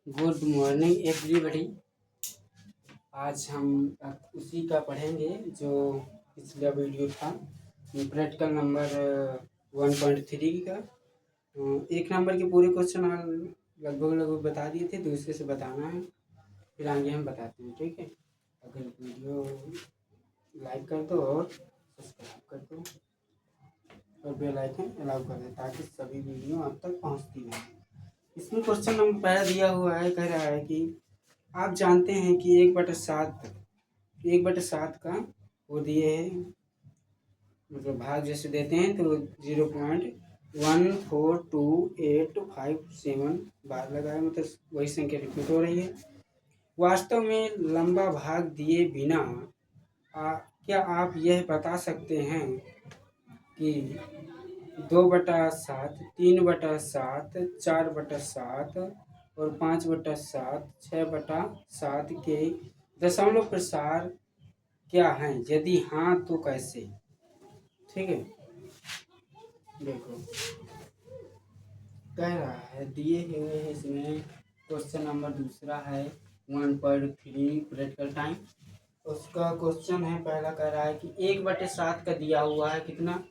Good morning everybody. आज हम उसी का पढ़ेंगे जो पिछला वीडियो था, प्रैक्टिकल नंबर 1.3 का। एक नंबर के पूरे क्वेश्चन हम लगभग बता दिए थे, दूसरे से बताना है, फिर आगे हम बताते हैं। ठीक है, अगर वीडियो लाइक कर दो और सब्सक्राइब कर दो और बेल आइकन अलाउ कर दो ताकि सभी वीडियो आप तक पहुंचती रहे। इसमें क्वेश्चन नंबर पहला दिया हुआ है, कह रहा है कि आप जानते हैं कि 1/7 का वो दिए है, मतलब भाग जैसे देते हैं तो 0.14287 बार लगाए, मतलब वही संख्या रिपीट हो रही है। वास्तव में लंबा भाग दिए बिना क्या आप यह बता सकते हैं कि 2/7, 3/7, 4/7 और 5/7, 6/7 के दशमलव प्रसार क्या हैं? यदि हाँ तो कैसे? ठीक है, देखो कह रहा है, दिए हुए हैं इसमें क्वेश्चन नंबर दूसरा है 1.3 प्रैक्टिकल टाइम। उसका क्वेश्चन है, पहला कह रहा है कि 1/7 का दिया हुआ है, कितना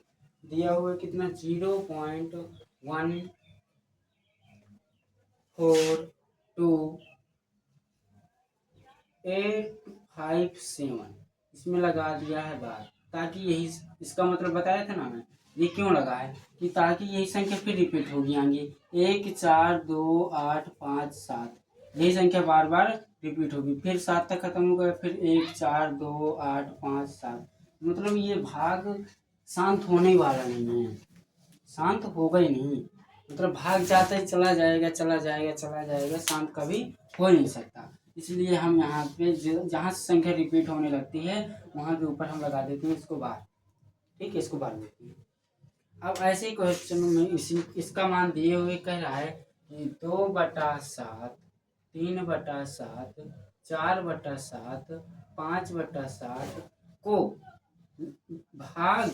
दिया हुआ है, कितना 0.14285 इसमें लगा दिया है बार, ताकि यही इसका मतलब बताया था ना मैं, ये क्यों लगा है कि ताकि यही संख्या फिर रिपीट होगी आगे, 1 4 2 8 5 7, यही संख्या बार बार रिपीट होगी, फिर 7 तक खत्म हो गया, फिर 1 4 2 8 5 7, मतलब ये भाग शांत होने वाला नहीं है, शांत होगा ही नहीं, मतलब भाग जाता ही चला जाएगा चला जाएगा चला जाएगा, शांत कभी हो नहीं सकता। इसलिए हम यहाँ पे जहाँ से संख्या रिपीट होने लगती है वहाँ के ऊपर हम लगा देते हैं इसको बार। ठीक है, इसको बार देते हैं। अब ऐसे ही क्वेश्चन में इसका मान दिए हुए कह रहा है कि 2/7, 3/7, 4/7, 5/7 को भाग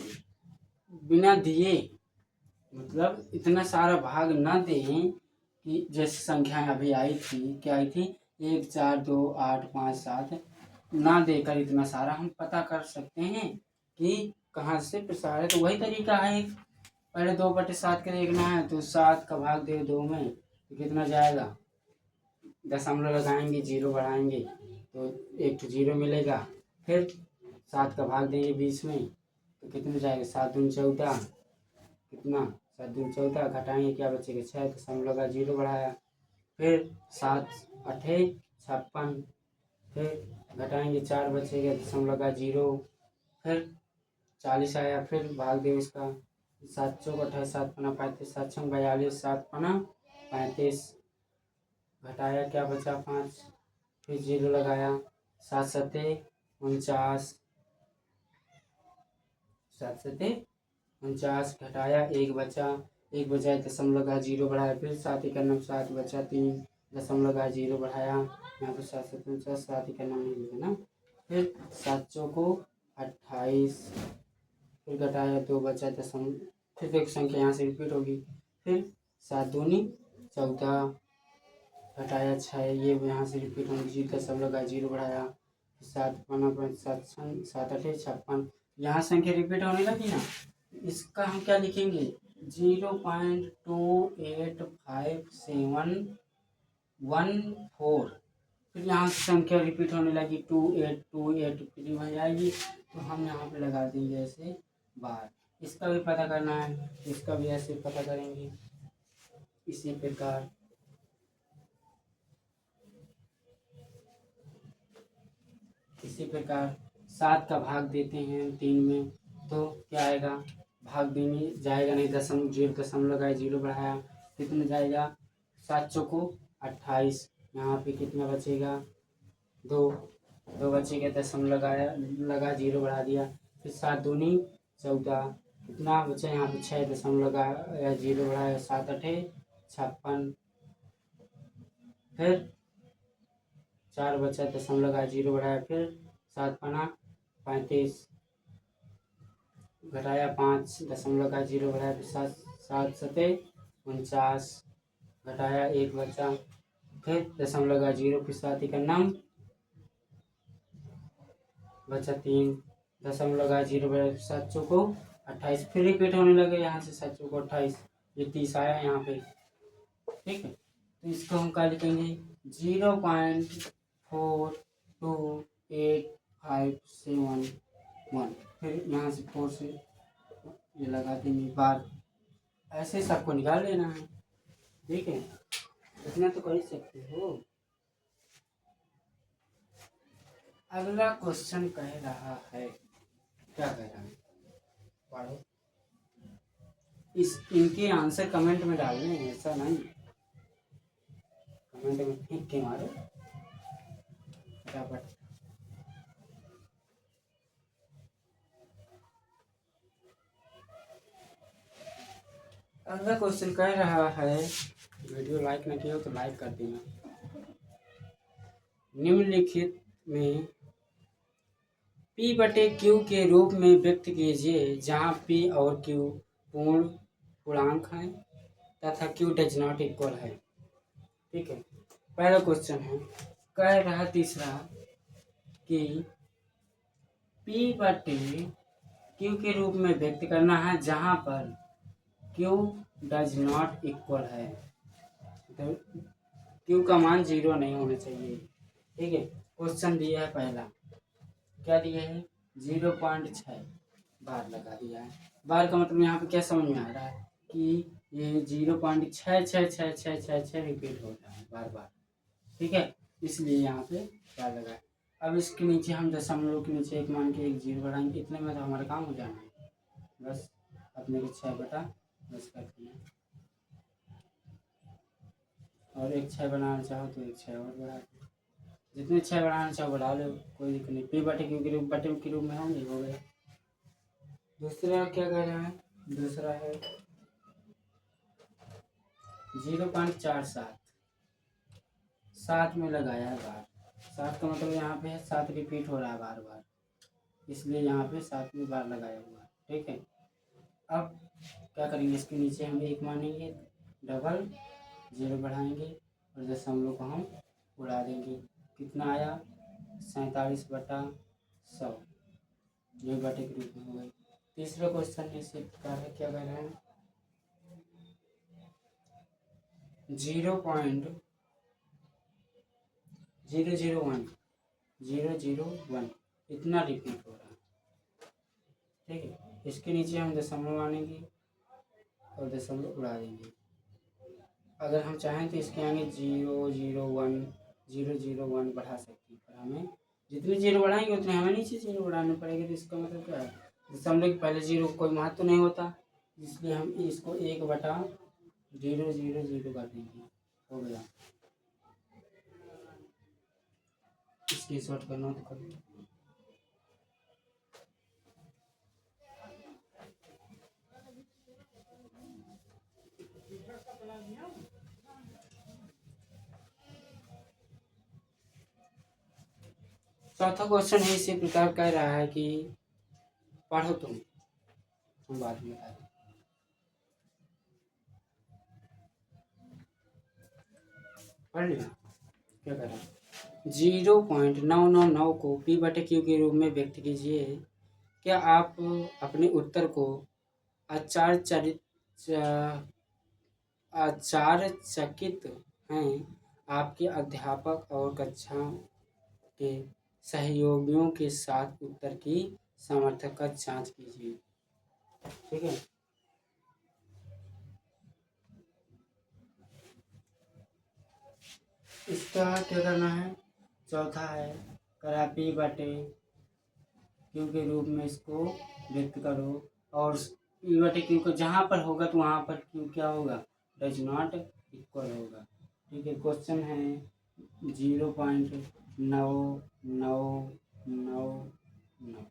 बिना दिए, मतलब इतना सारा भाग न दें कि जैसे संख्याएं अभी आई थी, क्या आई थी, 1 4 2 8 5 7, ना देकर इतना सारा हम पता कर सकते हैं कि कहाँ से प्रसार है। तो वही तरीका है, पहले 2/7 का देखना है तो 7 का भाग दे 2 में तो कितना जाएगा, दशमलव लगाएंगे, 0 बढ़ाएंगे तो एक तो 0 मिलेगा, फिर 7 का भाग देंगे 20 में तो कितना जाएगा, 7 दूनी 14, कितना 7 दूनी 14, घटाएंगे क्या बचेगा, 6, दशमलव का 0 बढ़ाया, फिर 7 8 56, फिर घटाएंगे 4 बचेगा, दशमलव का 0, फिर 40 आया, फिर भाग दे इसका, 7 चौक 28, 7 पना 35, 7 छंग 42, 7 पना 35, घटाया क्या बचा 5, फिर 0 लगाया, 7 सते 49, 7 सते 49, घटाया 1 बचा, 1 बचा दशमलव का 0 बढ़ाया, फिर 7 इक्यानवे 7 बचा 3, दशमलव का 0 बढ़ाया, यहाँ पर 7 सत 49, 7 इक्यानवे नहीं लिखा ना, फिर 7 चौको 28, फिर घटाया 2 बचा दशमलव, फिर एक संख्या यहाँ से रिपीट होगी, फिर 7 दूनी 14, घटाया 6, ये यहाँ से रिपीट होगी, दशमलव का 0 बढ़ाया, 7 पना 7 7 8 56, यहाँ संख्या रिपीट होने लगी ना, इसका हम क्या लिखेंगे, 0.28571 फिर यहाँ से संख्या रिपीट होने लगी 2828, फिर वहीं आएगी तो हम यहाँ पे लगा देंगे ऐसे बार। इसका भी पता करना है, इसका भी ऐसे पता करेंगे इसी प्रकार। इसी प्रकार 7 का भाग देते हैं 3 में तो क्या आएगा, भाग देंगे जाएगा नहीं, दशमलव का 0 बढ़ाया, कितना जाएगा, 7 चौको 28, यहाँ पे कितना बचेगा 2 बचेगा, दशमलव लगा 0 बढ़ा दिया, फिर 7 दूनी 14, कितना बचा यहाँ पे 6, दशमलव लगा 0 बढ़ाया, 7 8 56, फिर 4 बचा, दशमलव लगा 0 बढ़ाया, फिर 7 पना 35, घटाया 5, दशमलव का 0 बढ़ाया, फिर 7 सते 49, घटाया 1 बचा, फिर दशमलव लगा 0 फिर 7 का नम बचा 3 दशमलव लगा 0 बचा 7 चौको 28 फिर रिपीट होने लगे यहाँ से 7 चौको 28 ये 30 आया यहाँ पे। ठीक है तो इसको हम क्या लिखेंगे 0.42851 फिर यहाँ से 4 से ये लगा देंगे बार। ऐसे सबको निकाल लेना है। ठीक है इतना तो कर ही सकते हो। अगला क्वेश्चन कह रहा है क्या कह रहा है पढ़ो। इनके आंसर कमेंट में डालने हैं ऐसा नहीं कमेंट में फेंक के मारो फटाफट। अगला क्वेश्चन कह रहा है वीडियो लाइक न किया हो तो लाइक कर देना। निम्नलिखित में P बटे Q के रूप में व्यक्त कीजिए जहाँ P और Q पूर्ण पूर्णांक हैं तथा Q डज नॉट इक्वल है। ठीक है पहला क्वेश्चन है कह रहा तीसरा कि P बटे Q के रूप में व्यक्त करना है जहाँ पर Q डज नॉट इक्वल है तो Q का मान 0 नहीं होना चाहिए। ठीक है क्वेश्चन दिया है पहला क्या दिया है 0.6 बार लगा दिया है। बार का मतलब यहाँ पे क्या समझ में आ रहा है कि ये 0.66666 रिपीट होता है बार बार। ठीक है इसलिए यहाँ पे बार लगा है। अब इसके नीचे हम दशमलव के नीचे एक मान के एक 0 बढ़ाएंगे इतने में तो हमारा काम हो जाना है बस अपने को 6 बटा 10 कर देना और एक 6 बनाना चाहो तो एक 6 और बढ़ा दो जितने 6 बढ़ाना चाहो बढ़ा लो कोई दिक्कत नहीं। P बटे Q के रूप बटे के रूप में होंगे हो गए। दूसरा क्या कह रहा है दूसरा है 0.47 7 में लगाया है बार 7 का मतलब यहाँ पे है 7 रिपीट हो रहा है बार बार इसलिए यहाँ पे 7 में बार लगाया हुआ है। ठीक है अब क्या करेंगे इसके नीचे हम एक मानेंगे डबल 0 बढ़ाएंगे और दशमलव को हम उड़ा देंगे कितना आया 47 बटा 100 ये बटे के रूप में हो गई। तीसरा क्वेश्चन इसी प्रकार है क्या कह रहे हैं 0.001 इतना रिपीट हो रहा है। ठीक है इसके नीचे हम दशमलव आनेंगे और दशमलव उड़ा देंगे। अगर हम चाहें तो इसके आगे 001 बढ़ा सकते हैं पर हमें जितने 0 बढ़ाएंगे उतने हमें नीचे 0 बढ़ाने पड़ेंगे। तो इसका मतलब क्या है दशमलव के पहले 0 कोई महत्व नहीं होता इसलिए हम इसको 1/000 कर देंगे हो गया। इसकी शॉर्ट करना तो कर चौथा क्वेश्चन है इसी प्रकार कह रहा है कि पढ़ो तुम हम बाद में बता दें। पढ़ लिया क्या कर रहा है 0.999 को P बटे Q के रूप में व्यक्त कीजिए। क्या आप अपने उत्तर को आश्चर्यचकित हैं। आपके अध्यापक और कक्षा के सहयोगियों के साथ उत्तर की सामर्थ्य जांच कीजिए। ठीक है इसका क्या करना है चौथा है करा P बटे Q के रूप में इसको व्यक्त करो और P बटे Q को जहाँ पर होगा तो वहाँ पर Q क्या होगा डज नॉट इक्वल होगा। ठीक है क्वेश्चन है 0.9999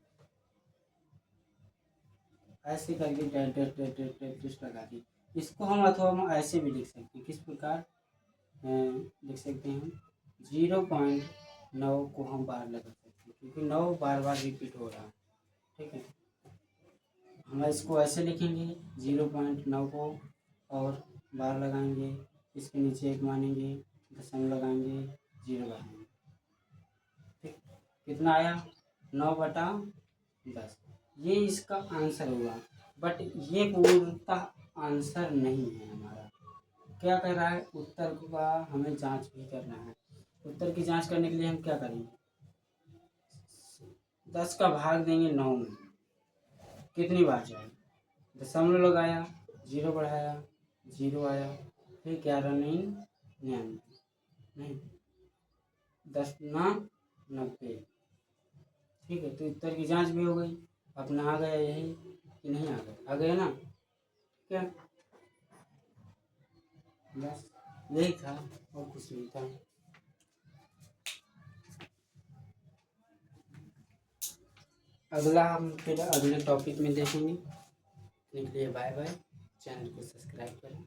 ऐसे करके टेस्ट लगा दी। इसको हम अथवा हम ऐसे भी लिख सकते हैं किस प्रकार लिख सकते हैं 0.9 को हम बार लगा सकते हैं क्योंकि 9 बार बार रिपीट हो रहा है। ठीक है हम इसको ऐसे लिखेंगे 0.9 को और बार लगाएंगे इसके नीचे एक मानेंगे दशमलव लगाएंगे, 0 बढ़ाएंगे। ठीक, कितना आया? 9/10। ये इसका आंसर होगा, बट ये पूर्णतः आंसर नहीं है हमारा। क्या कर रहा है? उत्तर का हमें जांच भी करना है। उत्तर की जांच करने के लिए हम क्या करेंगे? 10 का भाग देंगे 9 में, कितनी बार जाएगा? दशमलव लगाया, 0 बढ़ाया, 0 आया, फिर 11 नहीं 99, नहीं 10 ना 90। ठीक है, तो उत्तर की जांच भी हो गई। अपना आ गया यही कि नहीं आ गया? आ गया ना? क्या, बस यही था और कुछ नहीं था। अगला हम फिर अगले टॉपिक में देखेंगे। के लिए बाय बाय। चैनल को सब्सक्राइब करें।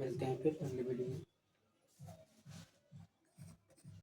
मिलते हैं फिर अगली वीडियो में।